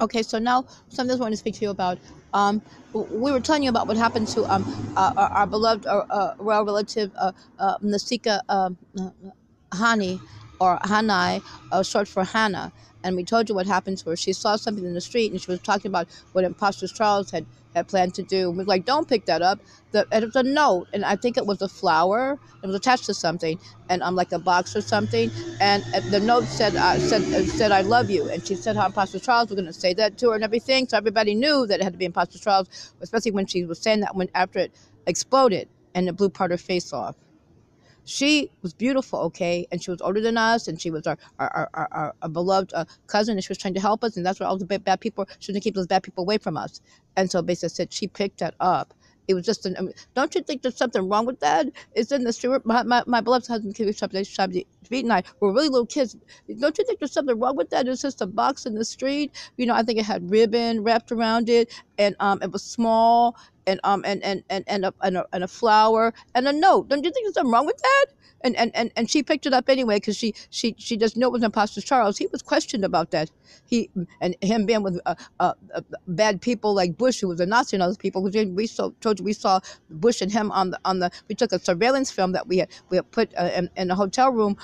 Okay, so now something I want to speak to you about. We were telling you about what happened to our beloved royal relative Nasika Hani or Hanai, short for Hannah, and we told you what happened to her. She saw something in the street, and she was talking about what Imposter Charles had planned to do. And we were like, "Don't pick that up." And it was a note, and I think it was a flower. It was attached to something, and like a box or something. And the note said "I love you," and she said how Imposter Charles was going to say that to her and everything. So everybody knew that it had to be Imposter Charles, especially when she was saying that when after it exploded and it blew part of her face off. She was beautiful, okay, and she was older than us, and she was our beloved cousin, and she was trying to help us, and that's where all the bad people shouldn't keep those bad people away from us. And so basically said she picked that up. It was just don't you think there's something wrong with that? It's in the street. My beloved husband, Shabby, and I were really little kids. Don't you think there's something wrong with that? It's just a box in the street. I think it had ribbon wrapped around it, and it was small, and a flower and a note. Don't you think there's something wrong with that? And she picked it up anyway because she just knew it was Imposter Charles. He was questioned about that. He and him being with bad people like Bush, who was a Nazi, and other people. Told you we saw Bush and him on the. We took a surveillance film that we had put in a hotel room.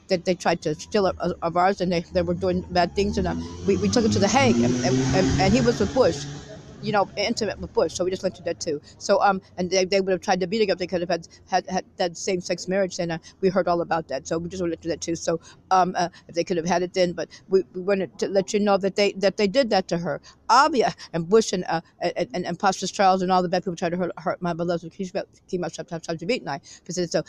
That they tried to steal of ours, and they were doing bad things, and we took it to the Hague, and he was with Bush, intimate with Bush, so we just went to that too. So and they would have tried to beat it up. They could have had that same-sex marriage, and we heard all about that. So we just went to that too. So if they could have had it then, but we wanted to let you know that they did that to her. Avia and Bush and Imposter Charles and all the bad people tried to hurt my beloved Shabby and I. So,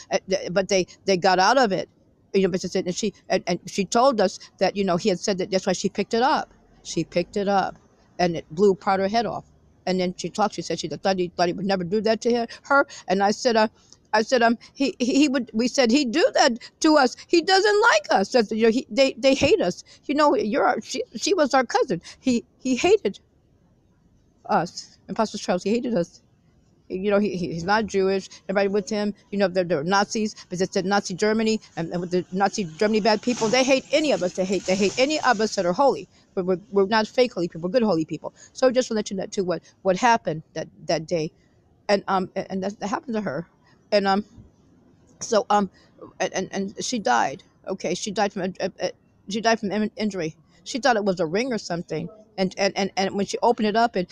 but they got out of it. And she told us that he had said that that's why she picked it up. She picked it up, and it blew part of her head off. And then she talked. She said she thought he would never do that to her. And I said, he would. We said he'd do that to us. He doesn't like us. That's, they hate us. She was our cousin. He hated us. Imposter Charles. He hated us. He's not Jewish. Everybody with him, they're Nazis, but it's Nazi Germany, and with the Nazi Germany bad people, they hate any of us. They hate any of us that are holy. But we're not fake holy people. We're good holy people. So just to let you know too what happened that day, and that happened to her, and so and she died. Okay, she died from injury. She thought it was a ring or something, and when she opened it up, it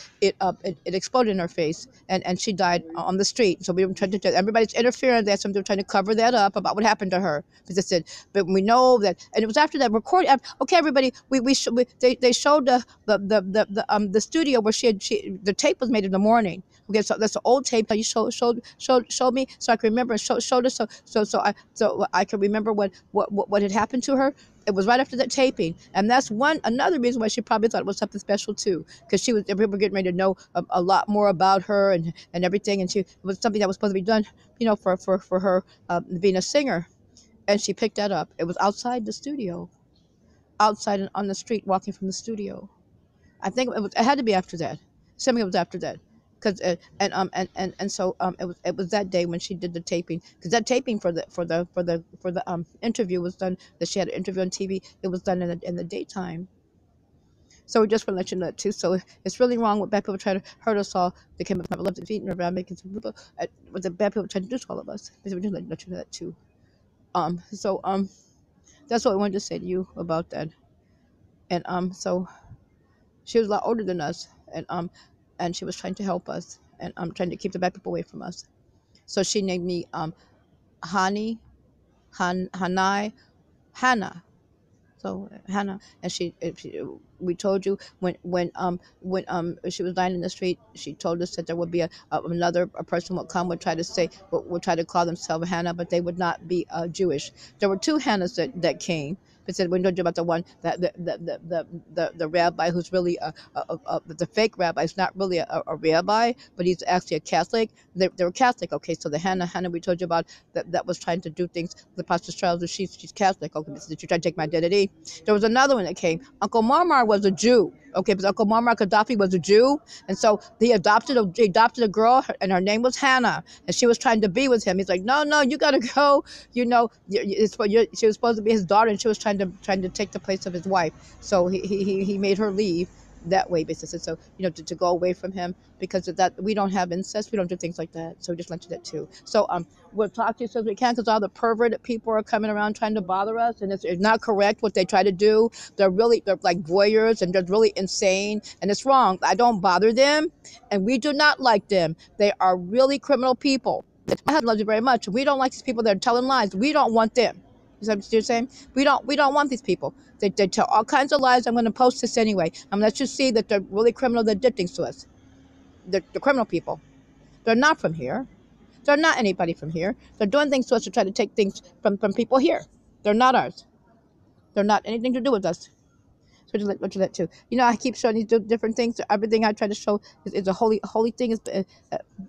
exploded in her face, and she died on the street. So we were trying to everybody's interfering. That's something trying to cover that up about what happened to her. Because they said, but we know that, and it was after that recording. Okay, everybody, they showed the studio where the tape was made in the morning. Okay, so that's an old tape that you showed me, so I can remember. Showed us, so I can remember what had happened to her. It was right after that taping, and that's another reason why she probably thought it was something special too, because people were getting ready to know a lot more about her and everything, and it was something that was supposed to be done, for her being a singer, and she picked that up. It was outside the studio, outside and on the street, walking from the studio. I think it had to be after that. Something it was after that, because and so it was that day when she did the taping, because that taping for the interview was done, that she had an interview on TV. It was done in the daytime. So we just want to let you know that too. So it's really wrong what bad people try to hurt us all. They came up with love defeat and around making some people what the bad people try to do to all of us. So we just let you know that too. So that's what I wanted to say to you about that. And so she was a lot older than us, and she was trying to help us, and trying to keep the bad people away from us. So she named me Hani, Hanai, Hannah. So Hannah, and we told you when she was dying in the street, she told us that there would be another person would come, would try to say, would try to call themselves Hannah, but they would not be Jewish. There were two Hannahs that came. But said we told you about the one that the rabbi who's really the fake rabbi is not really a rabbi, but he's actually a Catholic. They were Catholic, okay. So the Hannah we told you about that was trying to do things. The pastor's child, she's Catholic. Okay, so did you try to take my identity? There was another one that came. Uncle Marmar was a Jew. Okay, but Uncle Muammar Gaddafi was a Jew, and so he adopted a girl, and her name was Hannah, and she was trying to be with him. He's like, no, you gotta go. You know, she was supposed to be his daughter, and she was trying to take the place of his wife. So he made her leave that way, basically. So to go away from him because of that. We don't have incest. We don't do things like that. So we just let you that too. So we'll talk to you as soon as we can because all the perverted people are coming around trying to bother us, and it's not correct what they try to do. They're like voyeurs, and they're really insane, and it's wrong. I don't bother them, and we do not like them. They are really criminal people. My husband loves you very much. We don't like these people that are telling lies. We don't want them. You see what you're saying? We don't want these people. They tell all kinds of lies. I'm going to post this anyway. I'm going to let you see that they're really criminal. That did things to us. They're criminal people. They're not from here. They're not anybody from here. They're doing things to us to try to take things from people here. They're not ours. They're not anything to do with us. So just let you that too. I keep showing these different things. Everything I try to show is a holy thing to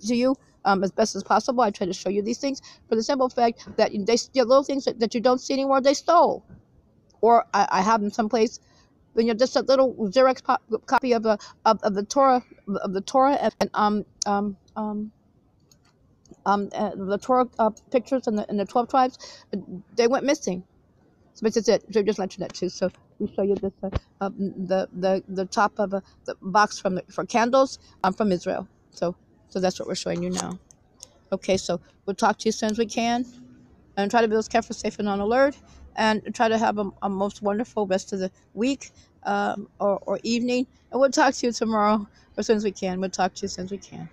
you as best as possible. I try to show you these things for the simple fact that they steal little things that you don't see anymore. They stole, or I have them someplace. Just a little Xerox copy of the Torah the Torah pictures and the 12 tribes. They went missing. So that's it. So just let you know too. So we show you this the top of the box for candles from Israel. So that's what we're showing you now. Okay, so we'll talk to you as soon as we can, and try to be as careful, safe, and on alert, and try to have a most wonderful rest of the week or evening. And we'll talk to you tomorrow or as soon as we can. We'll talk to you as soon as we can.